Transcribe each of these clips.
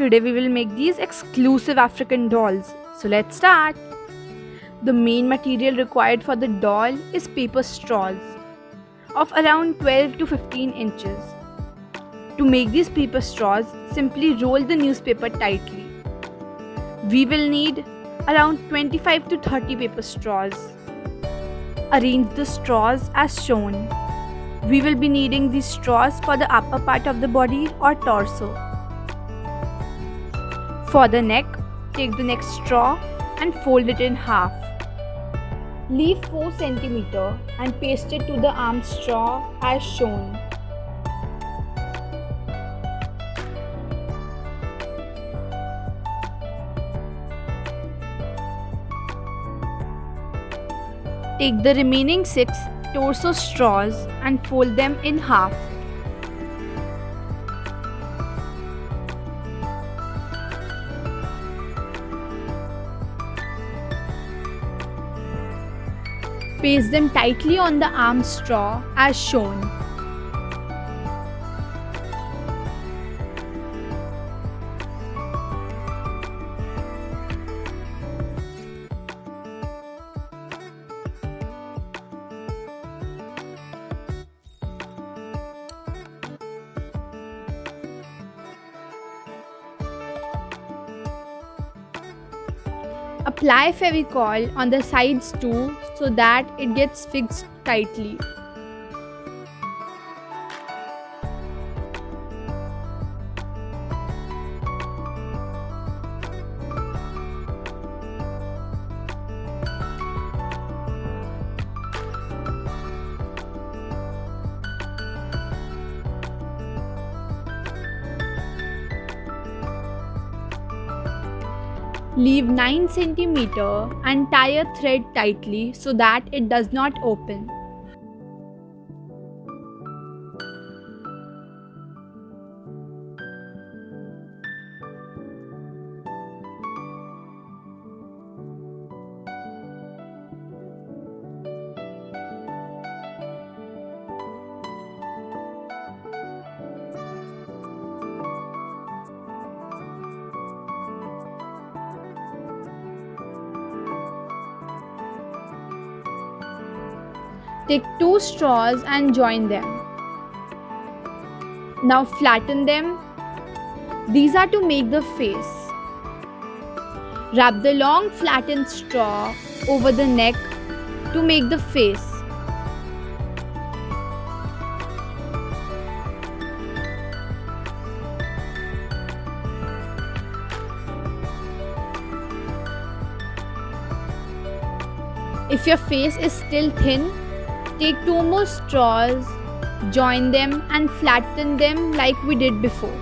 today we will make these exclusive African dolls. So let's start. The main material required for the doll is paper straws of around 12 to 15 inches. To make these paper straws, simply roll the newspaper tightly. We will need around 25 to 30 paper straws. Arrange the straws as shown. We will be needing these straws for the upper part of the body or torso. For the neck, take the neck straw and fold it in half. Leave 4 cm and paste it to the arm straw as shown. Take the remaining 6 torso straws and fold them in half. Paste them tightly on the arm straw as shown. Apply Fevicol on the sides too so that it gets fixed tightly. Leave 9 cm and tie a thread tightly so that it does not open. Take 2 straws and join them. Now flatten them. These are to make the face. Wrap the long flattened straw over the neck to make the face. If your face is still thin, take 2 more straws, join them and flatten them like we did before.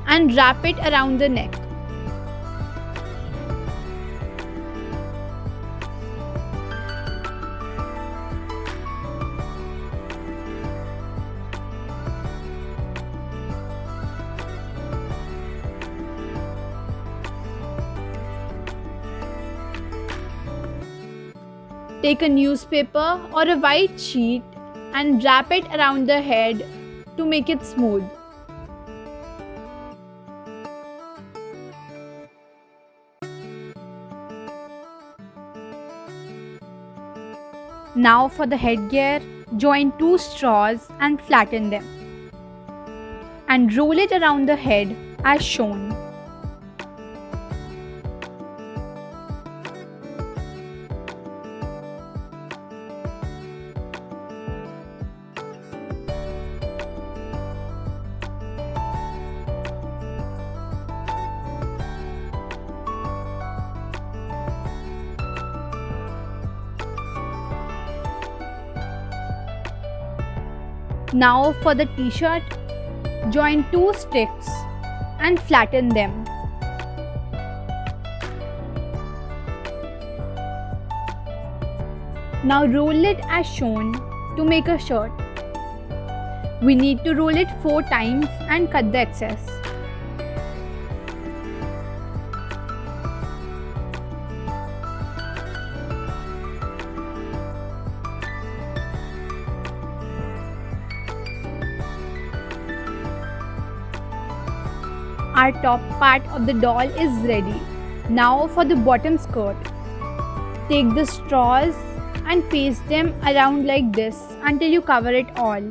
And wrap it around the neck. Take a newspaper or a white sheet and wrap it around the head to make it smooth. Now for the headgear, join 2 straws and flatten them. And roll it around the head as shown. Now for the t-shirt, join 2 sticks and flatten them. Now roll it as shown to make a shirt. We need to roll it 4 times and cut the excess. Our top part of the doll is ready. Now for the bottom skirt. Take the straws and paste them around like this until you cover it all.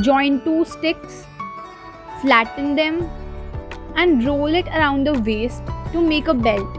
Join two sticks, flatten them and roll it around the waist to make a belt.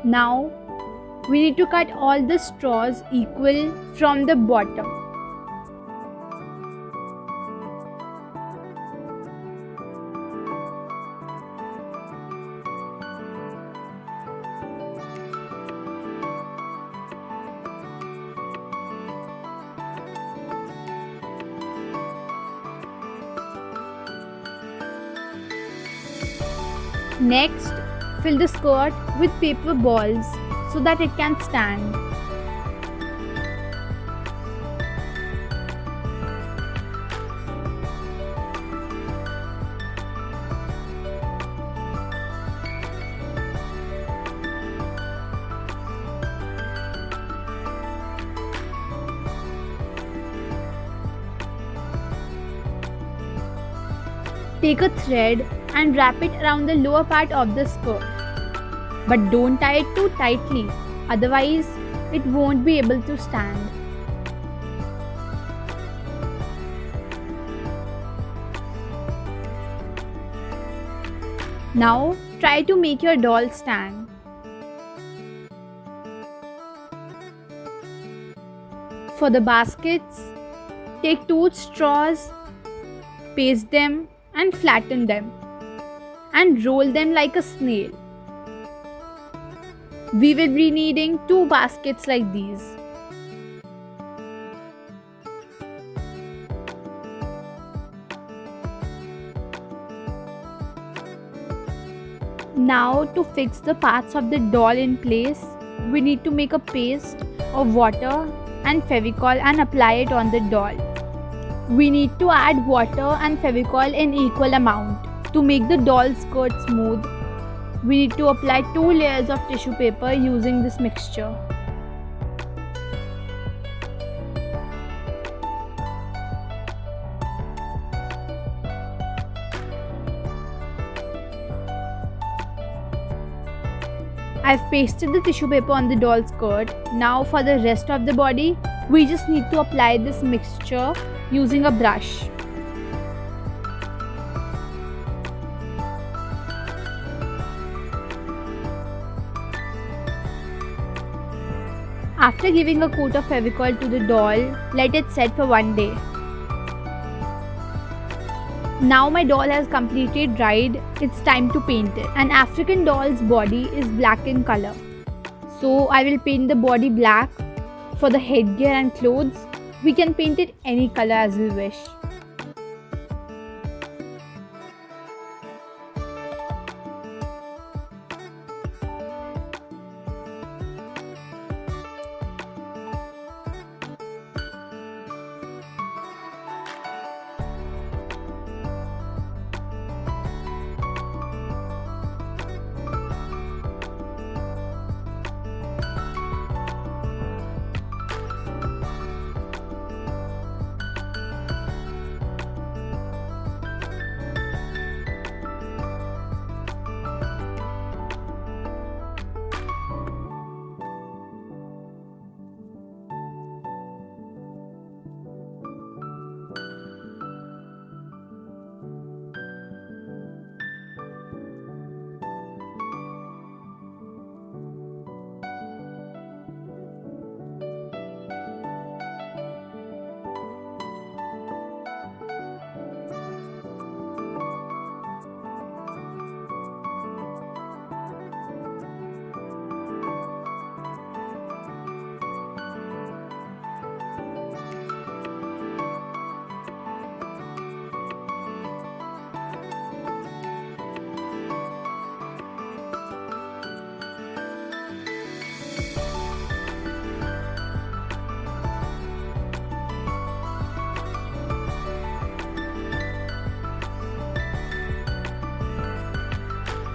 Now we need to cut all the straws equal from the bottom. Next, fill the skirt with paper balls so that it can stand. Take a thread and wrap it around the lower part of the skirt. But don't tie it too tightly, otherwise it won't be able to stand. Now try to make your doll stand. For the baskets, take two straws, paste them and flatten them and roll them like a snail. We will be needing two baskets like these. Now to fix the parts of the doll in place, we need to make a paste of water and Fevicol and apply it on the doll. We need to add water and Fevicol in equal amount. To make the doll skirt smooth, we need to apply 2 layers of tissue paper using this mixture. I've pasted the tissue paper on the doll skirt. Now for the rest of the body, we just need to apply this mixture using a brush. After giving a coat of Fevicol to the doll, let it set for 1 day. Now my doll has completely dried, it's time to paint it. An African doll's body is black in color. So I will paint the body black. For the headgear and clothes, we can paint it any color as we wish.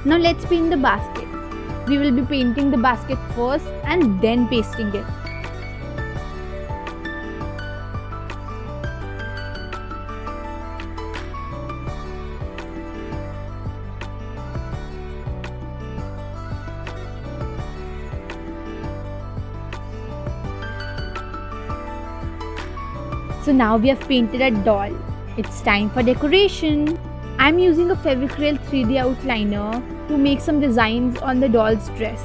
Now let's paint the basket. We will be painting the basket first and then pasting it. So now we have painted a doll. It's time for decoration. I'm using a Fevicryl 3D outliner to make some designs on the doll's dress.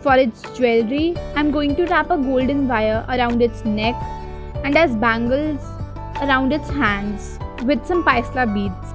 For its jewelry, I'm going to wrap a golden wire around its neck and as bangles around its hands with some paisla beads.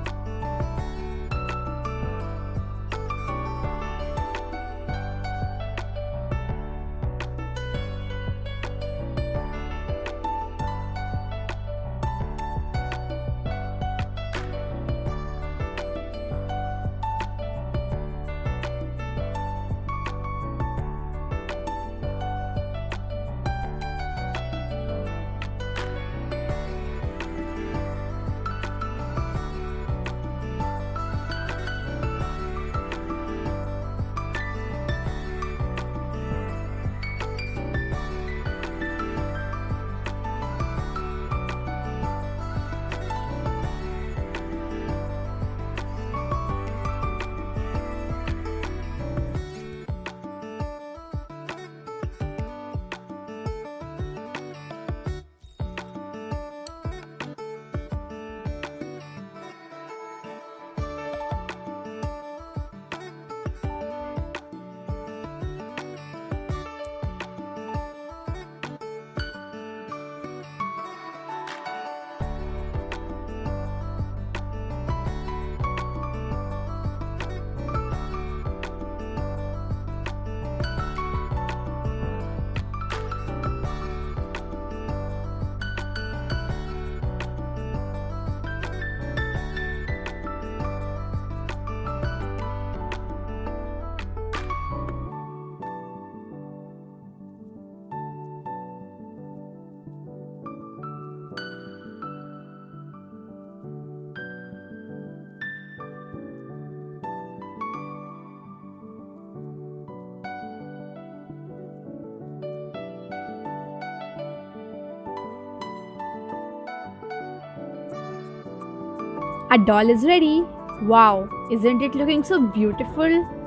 Our doll is ready. Wow, isn't it looking so beautiful?